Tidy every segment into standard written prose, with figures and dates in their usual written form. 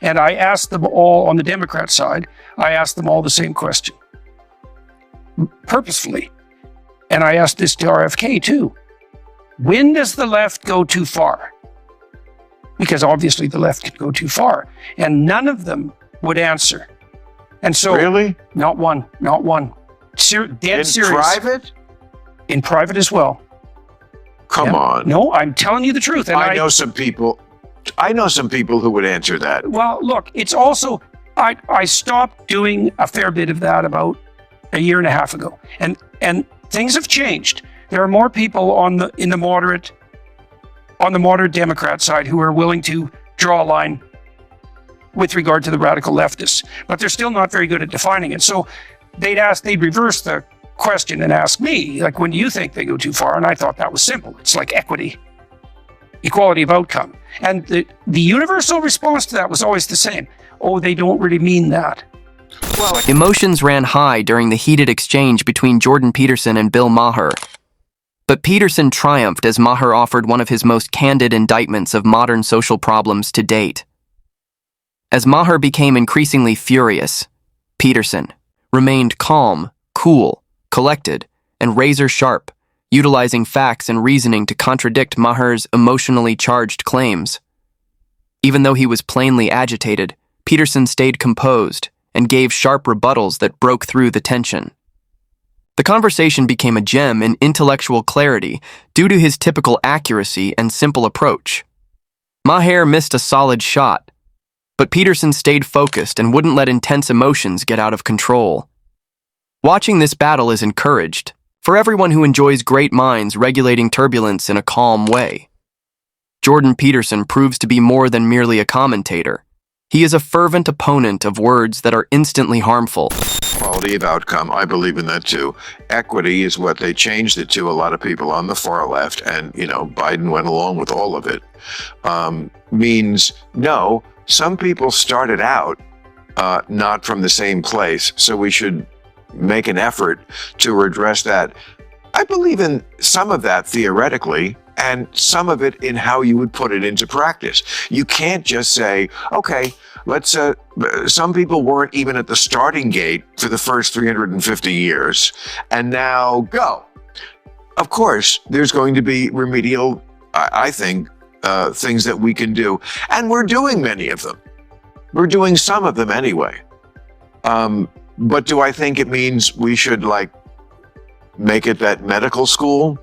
And I asked them all on the Democrat side, I asked them all the same question, purposefully. And I asked this to RFK too. When does the left go too far? Because obviously the left can go too far. And none of them would answer. And so, really? Not one. Dead serious. In private? In private as well. Come on. No, I'm telling you the truth. And I know some people who would answer that. Well, look, it's also, I stopped doing a fair bit of that about a year and a half ago. And things have changed. There are more people on the moderate Democrat side who are willing to draw a line with regard to the radical leftists, but they're still not very good at defining it. So they'd reverse the question and ask me, like, when do you think they go too far? And I thought that was simple. It's like equality of outcome. And the universal response to that was always the same. Oh, they don't really mean that. Well, emotions ran high during the heated exchange between Jordan Peterson and Bill Maher. But Peterson triumphed as Maher offered one of his most candid indictments of modern social problems to date. As Maher became increasingly furious, Peterson remained calm, cool, collected, and razor-sharp, utilizing facts and reasoning to contradict Maher's emotionally charged claims. Even though he was plainly agitated, Peterson stayed composed and gave sharp rebuttals that broke through the tension. The conversation became a gem in intellectual clarity due to his typical accuracy and simple approach. Maher missed a solid shot, but Peterson stayed focused and wouldn't let intense emotions get out of control. Watching this battle is encouraged for everyone who enjoys great minds regulating turbulence in a calm way. Jordan Peterson proves to be more than merely a commentator. He is a fervent opponent of words that are instantly harmful. Quality of outcome, I believe in that too. Equity is what they changed it to, a lot of people on the far left, and Biden went along with all of it. Means no, some people started out not from the same place, so we should make an effort to redress that. I believe in some of that theoretically, and some of it in how you would put it into practice. You can't just say, okay, let's, some people weren't even at the starting gate for the first 350 years, and now go. Of course, there's going to be remedial, I think, things that we can do, and we're doing many of them. We're doing some of them anyway. But do I think it means we should, make it that medical school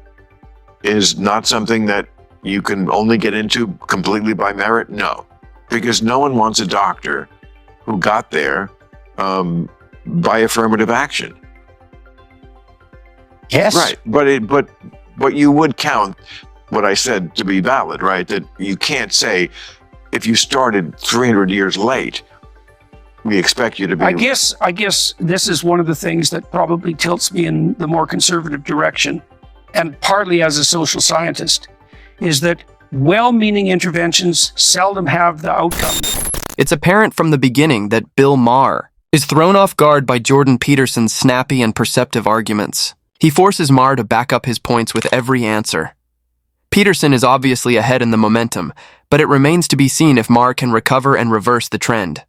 is not something that you can only get into completely by merit? No, because no one wants a doctor who got there by affirmative action. Yes. Right, but you would count what I said to be valid, right? That you can't say if you started 300 years late, we expect you to be. I guess this is one of the things that probably tilts me in the more conservative direction, and partly as a social scientist, is that well-meaning interventions seldom have the outcome. It's apparent from the beginning that Bill Maher is thrown off guard by Jordan Peterson's snappy and perceptive arguments. He forces Maher to back up his points with every answer. Peterson is obviously ahead in the momentum, but it remains to be seen if Maher can recover and reverse the trend.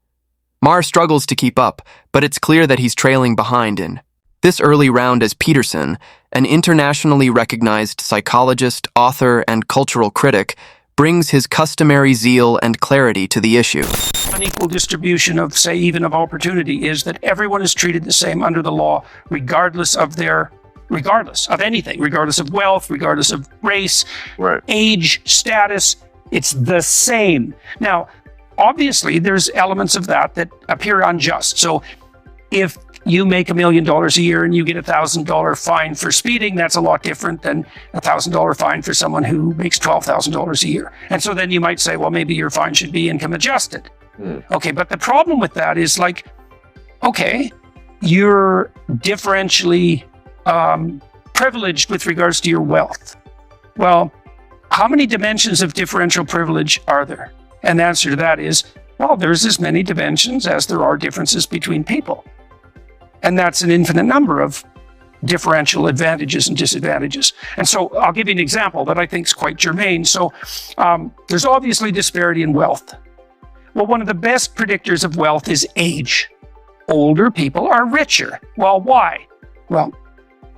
Maher struggles to keep up, but it's clear that he's trailing behind in this early round as Peterson, an internationally recognized psychologist, author, and cultural critic, brings his customary zeal and clarity to the issue. Unequal distribution of, say, even of opportunity is that everyone is treated the same under the law, regardless of anything, regardless of wealth, regardless of race, right, age, status. It's the same. Now, obviously, there's elements of that appear unjust. So if you make $1 million a year and you get $1,000 fine for speeding, that's a lot different than $1,000 fine for someone who makes $12,000 a year. And so then you might say, well, maybe your fine should be income adjusted. Okay, but the problem with that is okay, you're differentially privileged with regards to your wealth. Well, how many dimensions of differential privilege are there? And the answer to that is, well, there's as many dimensions as there are differences between people. And that's an infinite number of differential advantages and disadvantages. And so I'll give you an example that I think is quite germane. So there's obviously disparity in wealth. Well, one of the best predictors of wealth is age. Older people are richer. Well, why? Well,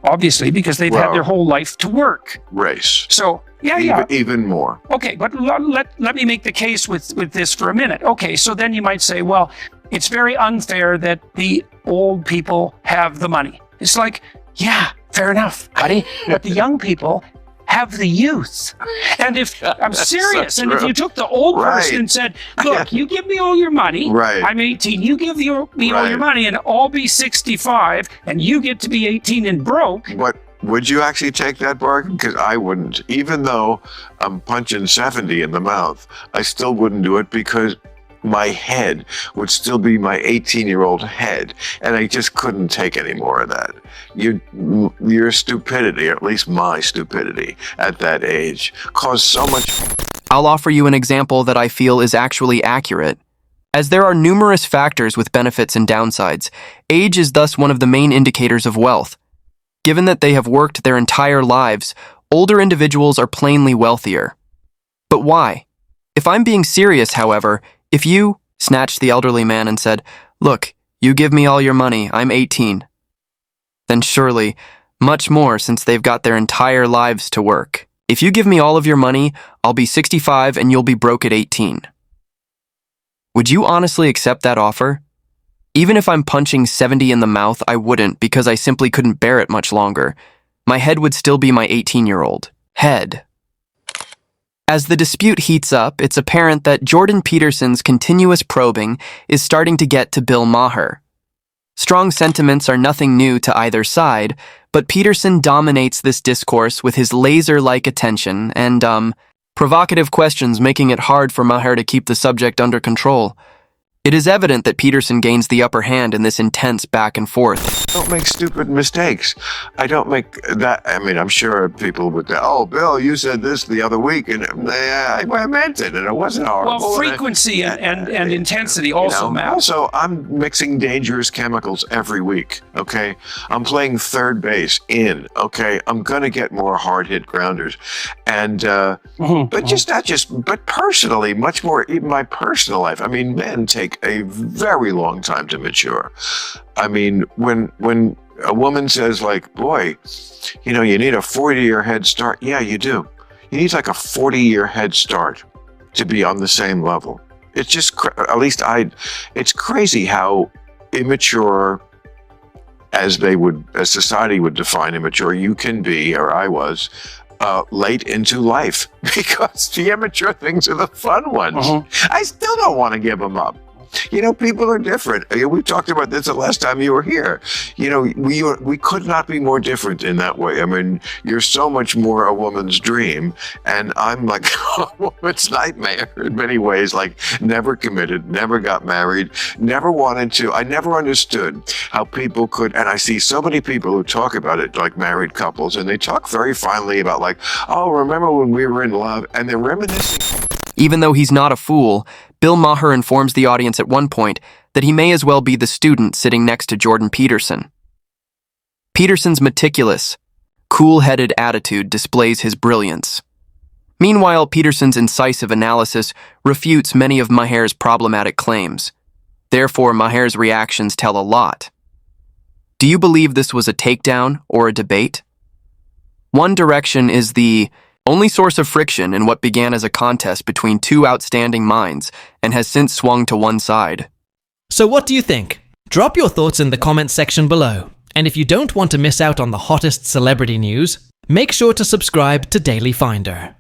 obviously, because they've had their whole life to work. Race. So, yeah. Even more. Okay, but let me make the case with this for a minute. Okay, so then you might say, well, it's very unfair that the old people have the money. It's like, yeah, fair enough, buddy. But the young people have the youth. And if I'm serious, and if you took the old person and said, look, you give me all your money. Right. I'm 18, you give me all your money, and I'll be 65, and you get to be 18 and broke. What? Would you actually take that bargain? Because I wouldn't. Even though I'm punching 70 in the mouth, I still wouldn't do it because my head would still be my 18-year-old head, and I just couldn't take any more of that. Your stupidity, or at least my stupidity at that age, caused so much. I'll offer you an example that I feel is actually accurate. As there are numerous factors with benefits and downsides, age is thus one of the main indicators of wealth. Given that they have worked their entire lives, older individuals are plainly wealthier. But why? If I'm being serious, however, if you snatched the elderly man and said, look, you give me all your money, I'm 18, then surely, much more since they've got their entire lives to work. If you give me all of your money, I'll be 65 and you'll be broke at 18. Would you honestly accept that offer? Even if I'm punching 70 in the mouth, I wouldn't because I simply couldn't bear it much longer. My head would still be my 18-year-old head. As the dispute heats up, it's apparent that Jordan Peterson's continuous probing is starting to get to Bill Maher. Strong sentiments are nothing new to either side, but Peterson dominates this discourse with his laser-like attention and, provocative questions making it hard for Maher to keep the subject under control. It is evident that Peterson gains the upper hand in this intense back and forth. I don't make stupid mistakes. I don't make that. I mean, I'm sure people would say, oh, Bill, you said this the other week, and I meant it, and it wasn't horrible. Well, frequency and intensity also matter. Also, I'm mixing dangerous chemicals every week, okay? I'm playing third base okay? I'm going to get more hard-hit grounders. And, but personally, much more, even my personal life. I mean, men take a very long time to mature. I mean, when a woman says like, boy, you need a 40-year head start. Yeah, you do. You need like a 40-year head start to be on the same level. It's just, it's crazy how immature as society would define immature you can be, or I was, late into life, because the immature things are the fun ones. I still don't want to give them up. People are different. We talked about this the last time you were here. We could not be more different in that way. I mean, you're so much more a woman's dream, and I'm like a woman's nightmare in many ways, like never committed, never got married, never wanted to. I never understood how people could, and I see so many people who talk about it like married couples, and they talk very fondly about like, oh, remember when we were in love, and they're reminiscing. Even though he's not a fool, Bill Maher informs the audience at one point that he may as well be the student sitting next to Jordan Peterson. Peterson's meticulous, cool-headed attitude displays his brilliance. Meanwhile, Peterson's incisive analysis refutes many of Maher's problematic claims. Therefore, Maher's reactions tell a lot. Do you believe this was a takedown or a debate? One direction is the only source of friction in what began as a contest between two outstanding minds and has since swung to one side. So what do you think? Drop your thoughts in the comments section below. And if you don't want to miss out on the hottest celebrity news, make sure to subscribe to Daily Finder.